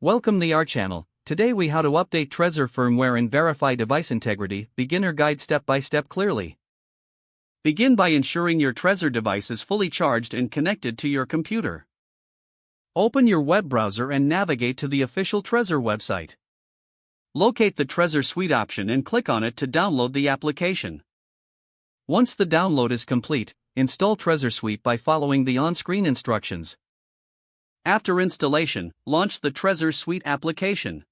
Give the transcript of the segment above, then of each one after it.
Welcome to our channel. Today we how to update Trezor firmware and verify device integrity. Beginner guide step by step clearly. Begin by ensuring your Trezor device is fully charged and connected to your computer. Open your web browser and navigate to the official Trezor website. Locate the Trezor Suite option and click on it to download the application. Once the download is complete, install Trezor Suite by following the on-screen instructions. After installation, launch the Trezor Suite application.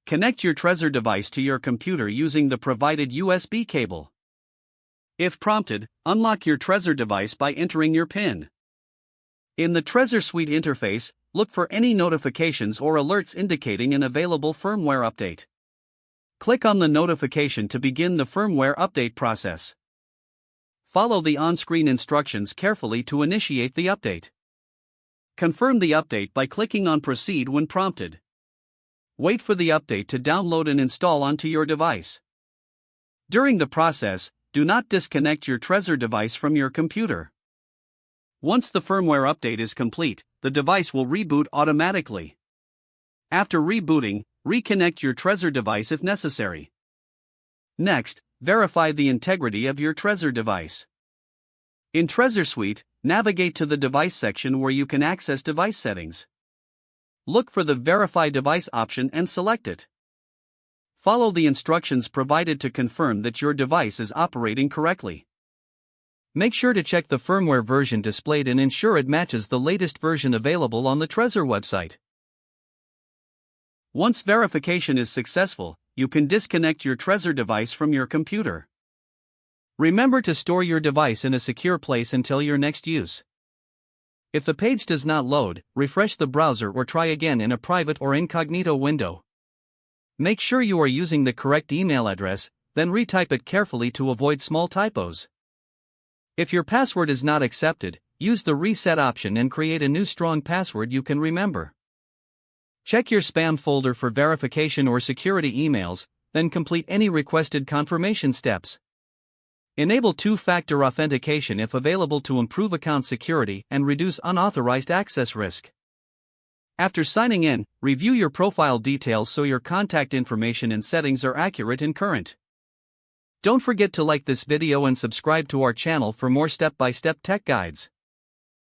Connect your Trezor device to your computer using the provided USB cable. If prompted, unlock your Trezor device by entering your PIN. In the Trezor Suite interface, look for any notifications or alerts indicating an available firmware update. Click on the notification to begin the firmware update process. Follow the on-screen instructions carefully to initiate the update. Confirm the update by clicking on Proceed when prompted. Wait for the update to download and install onto your device. During the process, do not disconnect your Trezor device from your computer. Once the firmware update is complete, the device will reboot automatically. After rebooting, reconnect your Trezor device if necessary. Next, verify the integrity of your Trezor device. In Trezor Suite, navigate to the Device section where you can access device settings. Look for the Verify Device option and select it. Follow the instructions provided to confirm that your device is operating correctly. Make sure to check the firmware version displayed and ensure it matches the latest version available on the Trezor website. Once verification is successful, you can disconnect your Trezor device from your computer. Remember to store your device in a secure place until your next use. If the page does not load, refresh the browser or try again in a private or incognito window. Make sure you are using the correct email address, then retype it carefully to avoid small typos. If your password is not accepted, use the reset option and create a new strong password you can remember. Check your spam folder for verification or security emails, then complete any requested confirmation steps. Enable two-factor authentication if available to improve account security and reduce unauthorized access risk. After signing in, review your profile details so your contact information and settings are accurate and current. Don't forget to like this video and subscribe to our channel for more step-by-step tech guides.